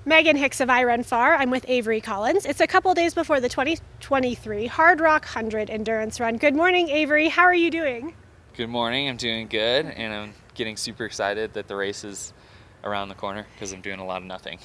Megan Hicks of I Run Far. I'm with Avery Collins. It's a couple days before the 2023 Hardrock 100 endurance run. Good morning, Avery. How are you doing? Good morning. I'm doing good, and I'm getting super excited that the race is around the corner because I'm doing a lot of nothing.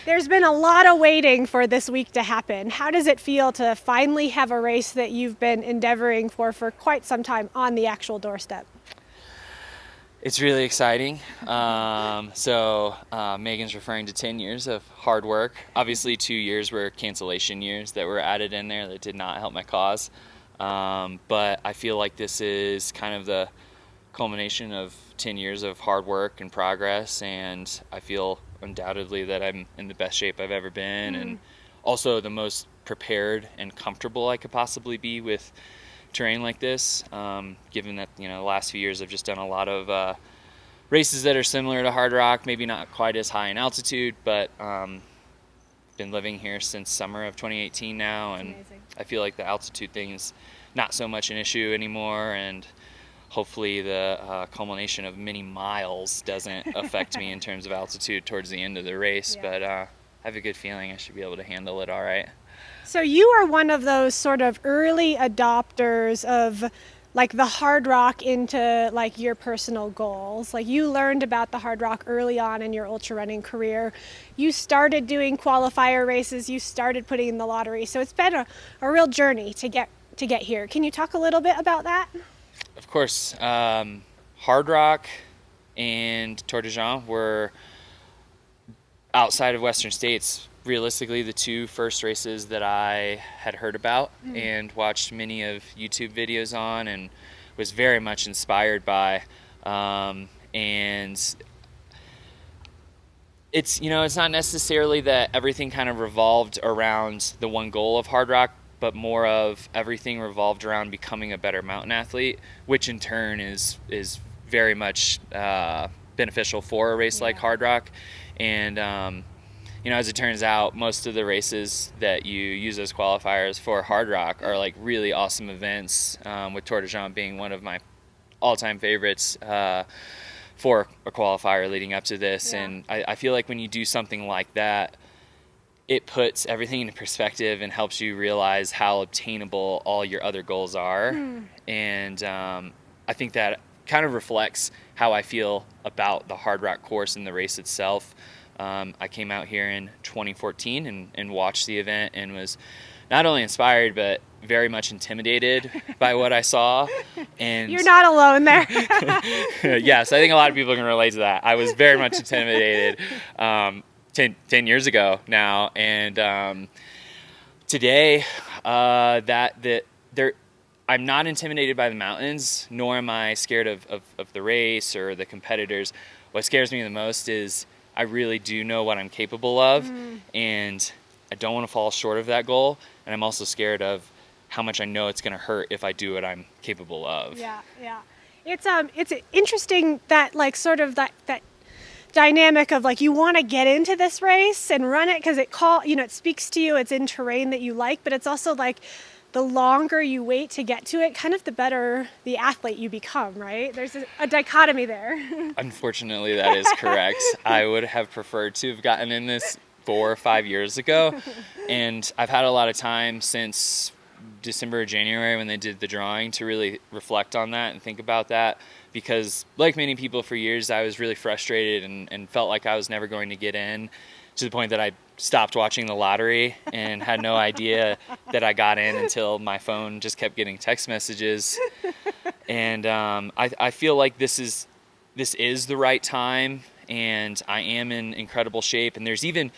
There's been a lot of waiting for this week to happen. How does it feel to finally have a race that you've been endeavoring for quite some time on the actual doorstep? It's really exciting. Megan's referring to 10 years of hard work. Obviously, 2 years were cancellation years that were added in there that did not help my cause. But I feel like this is kind of the culmination of 10 years of hard work and progress, and I feel undoubtedly that I'm in the best shape I've ever been, and also the most prepared and comfortable I could possibly be with terrain like this, given that the last few years I've just done a lot of races that are similar to Hardrock, maybe not quite as high in altitude, but been living here since summer of 2018 now, and I feel like the altitude thing is not so much an issue anymore, and hopefully the culmination of many miles doesn't affect me in terms of altitude towards the end of the race, but I have a good feeling I should be able to handle it all right. So you are one of those sort of early adopters of like the Hardrock into like your personal goals. Like you learned about the Hardrock early on in your ultra running career. You started doing qualifier races, you started putting in the lottery. So it's been a real journey to get here. Can you talk a little bit about that? Of course. Hardrock and Tour de Jean were, outside of Western states, realistically the two first races that I had heard about and watched many of YouTube videos on and was very much inspired by. And it's not necessarily that everything kind of revolved around the one goal of Hardrock, but more of everything revolved around becoming a better mountain athlete, which in turn is very much beneficial for a race like Hardrock. And as it turns out, most of the races that you use as qualifiers for Hardrock are like really awesome events, with Tour de Jean being one of my all-time favorites for a qualifier leading up to this. And I feel like when you do something like that, it puts everything into perspective and helps you realize how obtainable all your other goals are. And I think that kind of reflects how I feel about the Hardrock course and the race itself. I came out here in 2014 and watched the event and was not only inspired but very much intimidated by what I saw. And you're not alone there. Yes, I think a lot of people can relate to that. I was very much intimidated 10 years ago now, and today I'm not intimidated by the mountains, nor am I scared of the race or the competitors. What scares me the most is I really do know what I'm capable of, and I don't want to fall short of that goal, and I'm also scared of how much I know it's going to hurt if I do what I'm capable of. Yeah. It's interesting that like sort of that dynamic of like you want to get into this race and run it because it speaks to you, it's in terrain that you like, but it's also like the longer you wait to get to it, kind of the better the athlete you become, right? There's a dichotomy there. Unfortunately, that is correct. I would have preferred to have gotten in this 4 or 5 years ago, and I've had a lot of time since December or January when they did the drawing to really reflect on that and think about that, because like many people for years I was really frustrated and felt like I was never going to get in, to the point that I stopped watching the lottery and had no idea that I got in until my phone just kept getting text messages. And I feel like this is the right time, and I am in incredible shape. And there's even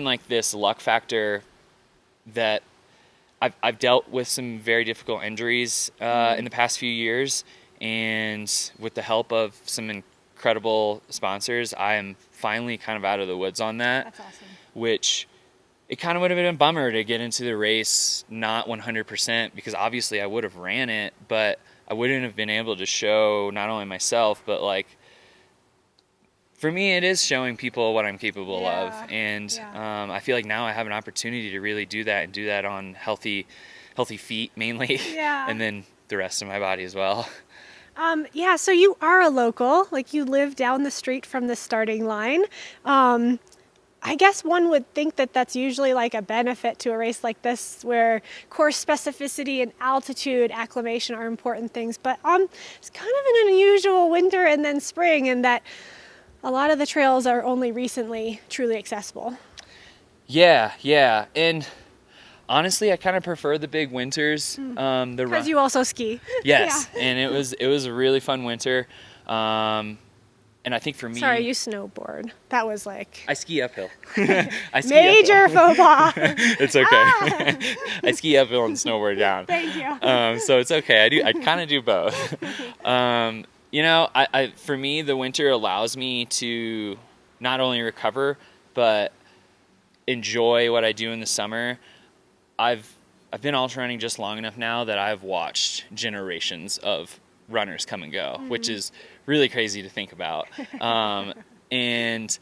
like this luck factor that I've dealt with some very difficult injuries in the past few years, and with the help of some incredible sponsors, I am finally kind of out of the woods on that. That's awesome. Which it kind of would have been a bummer to get into the race not 100%, because obviously I would have ran it, but I wouldn't have been able to show not only myself, but like, for me, it is showing people what I'm capable of. And I feel like now I have an opportunity to really do that, and do that on healthy feet mainly, and then the rest of my body as well. So you are a local, like you live down the street from the starting line. I guess one would think that that's usually like a benefit to a race like this, where course specificity and altitude acclimation are important things. But it's kind of an unusual winter and then spring, in that a lot of the trails are only recently truly accessible. Yeah. And honestly, I kind of prefer the big winters. Because you also ski. Yes, Yeah. and it was a really fun winter. And I think for me... Sorry, you snowboard. That was like... I ski uphill. I ski major uphill. faux pas. It's okay. I ski uphill and snowboard down. Thank you. So it's okay. I kind of do both. You know, for me, the winter allows me to not only recover, but enjoy what I do in the summer. I've been ultra running just long enough now that I've watched generations of runners come and go, which is really crazy to think about. And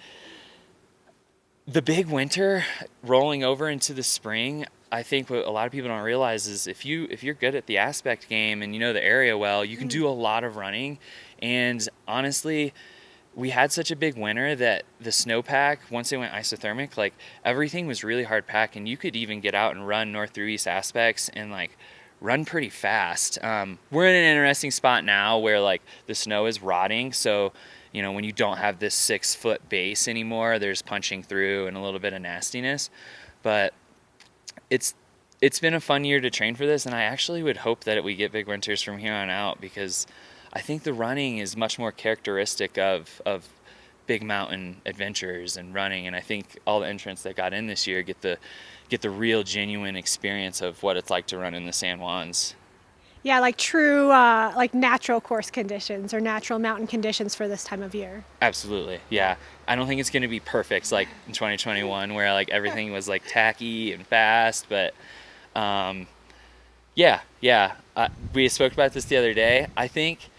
the big winter rolling over into the spring, I think what a lot of people don't realize is if you're good at the aspect game and you know the area well, you can do a lot of running. And honestly, we had such a big winter that the snowpack, once it went isothermic, like everything was really hard packed, and you could even get out and run north through east aspects and like run pretty fast. We're in an interesting spot now where like the snow is rotting, so you know when you don't have this 6-foot base anymore, there's punching through and a little bit of nastiness. But it's been a fun year to train for this, and I actually would hope that we get big winters from here on out, because I think the running is much more characteristic of big mountain adventures and running, and I think all the entrants that got in this year get the real genuine experience of what it's like to run in the San Juans. Yeah, like true, like natural course conditions or natural mountain conditions for this time of year. Absolutely, yeah. I don't think it's going to be perfect like in 2021 where like everything was like tacky and fast, but yeah. We spoke about this the other day. I think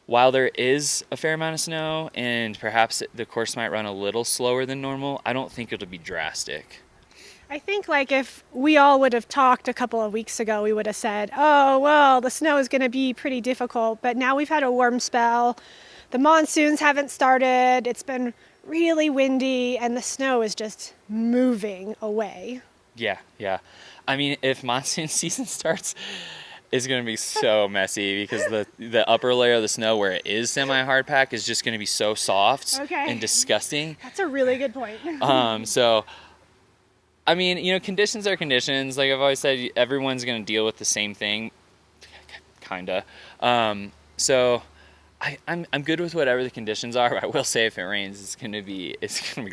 while there is a fair amount of snow and perhaps the course might run a little slower than normal, I don't think it'll be drastic. I think like if we all would have talked a couple of weeks ago, we would have said, oh, well, the snow is going to be pretty difficult. But now we've had a warm spell. The monsoons haven't started. It's been really windy, and the snow is just moving away. Yeah. I mean, if monsoon season starts, it's going to be so messy, because the upper layer of the snow where it is semi-hard pack is just going to be so soft and disgusting. That's a really good point. So, I mean, you know, conditions are conditions. Like I've always said, everyone's going to deal with the same thing, kinda. So I'm good with whatever the conditions are. But I will say, if it rains, it's gonna be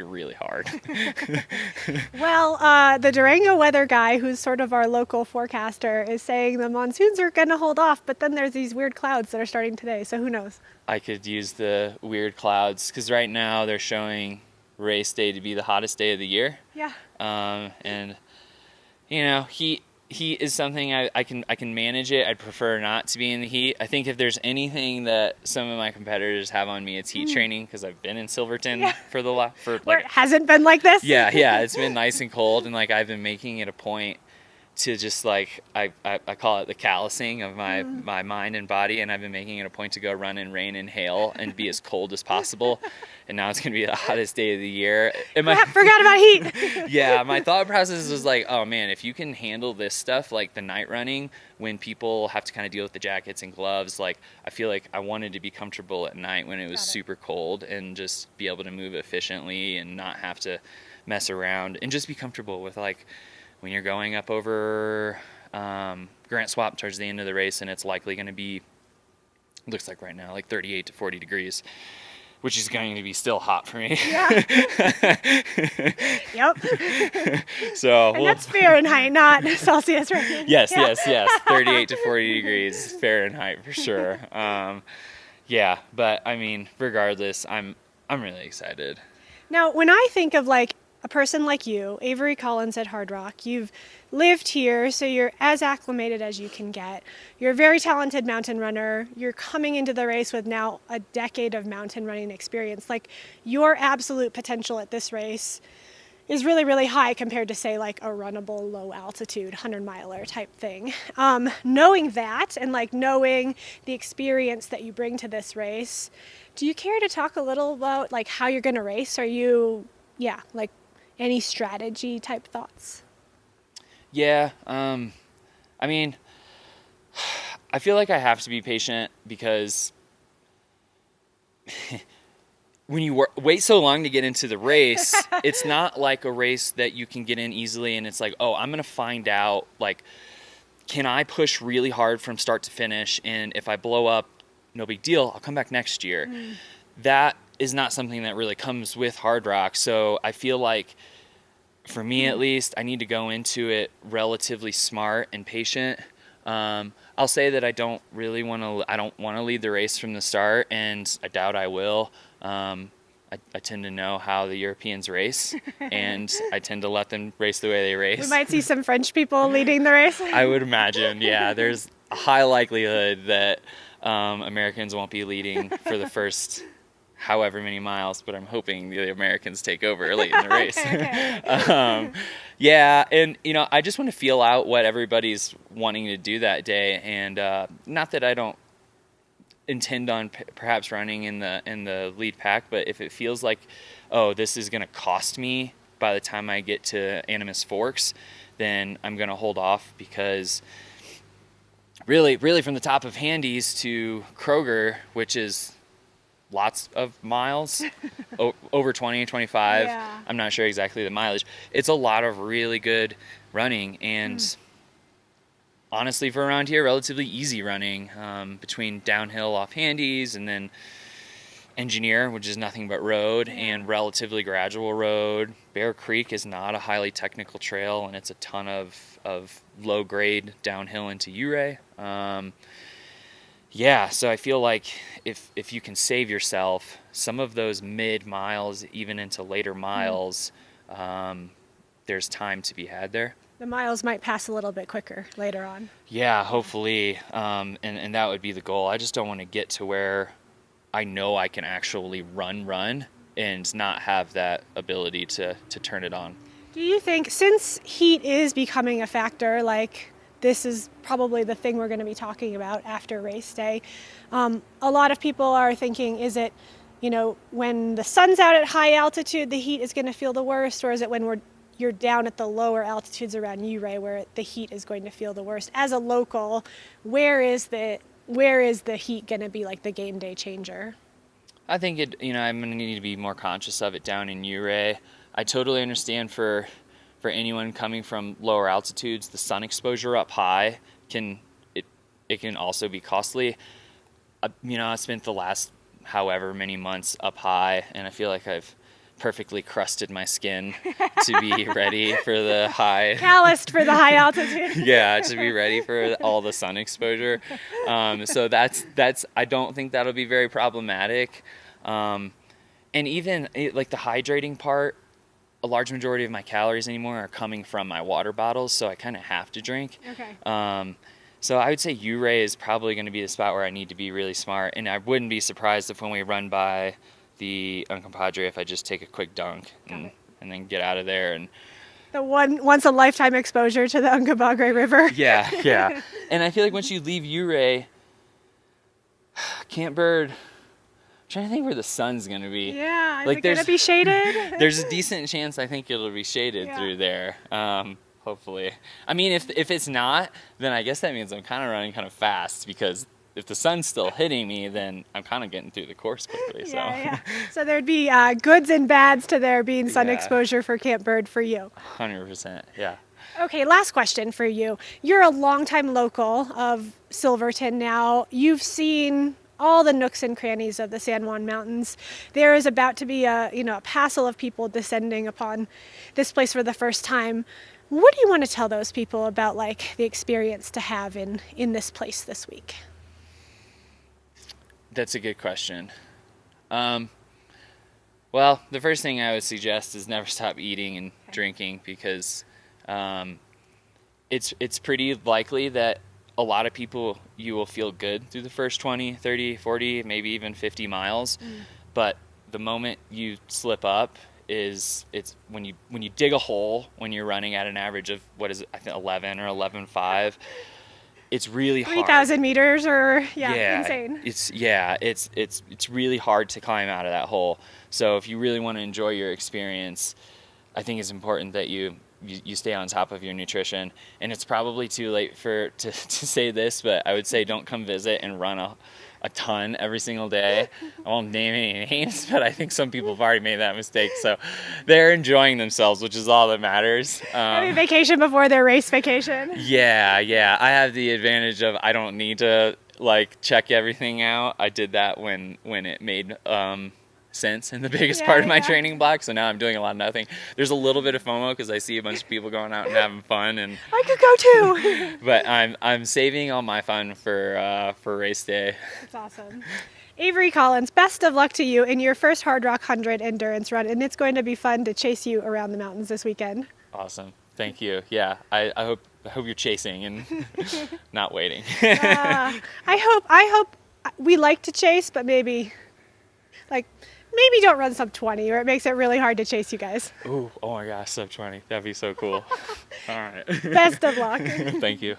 really hard. Well, the Durango weather guy, who's sort of our local forecaster, is saying the monsoons are going to hold off, but then there's these weird clouds that are starting today, so who knows? I could use the weird clouds, because right now they're showing race day to be the hottest day of the year. Yeah. And you know, heat is something I can manage it. I'd prefer not to be in the heat. I think if there's anything that some of my competitors have on me, it's heat training, because I've been in Silverton for Where it hasn't been like this. Yeah, it's been nice and cold, and like I've been making it a point to just like I call it the callousing of my mind and body, and I've been making it a point to go run in rain and hail and be as cold as possible. And now it's gonna be the hottest day of the year. Forgot about heat. Yeah, my thought process was like, oh man, if you can handle this stuff, like the night running, when people have to kind of deal with the jackets and gloves, like I feel like I wanted to be comfortable at night when it was super cold, and just be able to move efficiently and not have to mess around, and just be comfortable with like when you're going up over Grant Swap towards the end of the race, and it's likely going to be, looks like right now, like 38 to 40 degrees, which is going to be still hot for me. Yeah. Yep. So, and that's Fahrenheit, not Celsius, right? Yes. 38 to 40 degrees Fahrenheit for sure. Yeah, but I mean, regardless, I'm really excited. Now, when I think of like a person like you, Avery Collins at Hardrock, you've lived here, so you're as acclimated as you can get. You're a very talented mountain runner. You're coming into the race with now a decade of mountain running experience. Like, your absolute potential at this race is really, really high compared to, say, like a runnable low altitude 100-miler type thing. Knowing that, and like knowing the experience that you bring to this race, do you care to talk a little about like how you're going to race? Are you, like, any strategy type thoughts? Yeah. I mean, I feel like I have to be patient because when you wait so long to get into the race, it's not like a race that you can get in easily and it's like, oh, I'm going to find out, like, can I push really hard from start to finish? And if I blow up, no big deal, I'll come back next year. That is not something that really comes with Hardrock. So I feel like, for me at least, I need to go into it relatively smart and patient. I'll say that I don't want to lead the race from the start, and I doubt I will. I tend to know how the Europeans race, and I tend to let them race the way they race. We might see some French people leading the race. I would imagine, yeah. There's a high likelihood that Americans won't be leading for the first however many miles, but I'm hoping the Americans take over late in the race. Okay. Yeah, and I just want to feel out what everybody's wanting to do that day, and not that I don't intend on perhaps running in the lead pack, but if it feels like, oh, this is going to cost me by the time I get to Animas Forks, then I'm going to hold off, because really from the top of Handy's to Kroger, which is lots of miles, over 20, 25. Yeah. I'm not sure exactly the mileage. It's a lot of really good running, and honestly, for around here, relatively easy running, between downhill off Handy's and then Engineer, which is nothing but road, and relatively gradual road. Bear Creek is not a highly technical trail, and it's a ton of low grade downhill into Ouray. Yeah, so I feel like if you can save yourself some of those mid miles, even into later miles, there's time to be had there. The miles might pass a little bit quicker later on. Yeah, hopefully, and that would be the goal. I just don't want to get to where I know I can actually run and not have that ability to turn it on. Do you think, since heat is becoming a factor, like this is probably the thing we're going to be talking about after race day, a lot of people are thinking, is it, when the sun's out at high altitude, the heat is going to feel the worst, or is it when you're down at the lower altitudes around Ouray where the heat is going to feel the worst? As a local, where is the heat going to be like the game day changer? I think I'm going to need to be more conscious of it down in Ouray. I totally understand for anyone coming from lower altitudes, the sun exposure up high can also be costly. I spent the last however many months up high, and I feel like I've perfectly crusted my skin to be ready for the high. Calloused for the high altitude. Yeah, to be ready for all the sun exposure. So that's I don't think that'll be very problematic. And even like the hydrating part, a large majority of my calories anymore are coming from my water bottles, so I kind of have to drink. Okay. So I would say Ouray is probably going to be the spot where I need to be really smart, and I wouldn't be surprised if when we run by the Uncompahgre, if I just take a quick dunk and then get out of there. And the once a lifetime exposure to the Uncompahgre River. Yeah. And I feel like once you leave Ouray, Camp Bird, I'm trying to think where the sun's going to be. Yeah, like, is it going to be shaded? There's a decent chance I think it'll be shaded through there. Hopefully. I mean, if it's not, then I guess that means I'm kind of running kind of fast, because if the sun's still hitting me, then I'm kind of getting through the course quickly. So. Yeah. So there'd be goods and bads to there being sun exposure for Camp Bird for you. 100%, yeah. Okay, last question for you. You're a longtime local of Silverton now. You've seen all the nooks and crannies of the San Juan Mountains. There is about to be a passel of people descending upon this place for the first time. What do you want to tell those people about like the experience to have in this place this week? That's a good question. Well, the first thing I would suggest is never stop eating and drinking, because it's pretty likely that a lot of people, you will feel good through the first 20, 30, 40, maybe even 50 miles. But the moment you slip up it's when you dig a hole when you're running at an average of, what is it, I think 11 or 11.5. It's really hard. 3,000 meters or insane. It's really hard to climb out of that hole. So if you really want to enjoy your experience, I think it's important that you stay on top of your nutrition. And it's probably too late to say this, but I would say don't come visit and run a ton every single day. I won't name any names, but I think some people have already made that mistake. So they're enjoying themselves, which is all that matters. Having vacation before their race vacation. Yeah. I have the advantage of I don't need to like check everything out. I did that when it made sense in the biggest part of my training block. So now I'm doing a lot of nothing. There's a little bit of FOMO because I see a bunch of people going out and having fun, and I could go too. but I'm saving all my fun for race day. That's awesome. Avery Collins, best of luck to you in your first Hardrock 100 endurance run, and it's going to be fun to chase you around the mountains this weekend. Awesome. Thank you. Yeah, I hope you're chasing and not waiting. I hope we like to chase, but maybe don't run sub 20, or it makes it really hard to chase you guys. Ooh, oh my gosh, sub 20. That'd be so cool. All right. Best of luck. Thank you.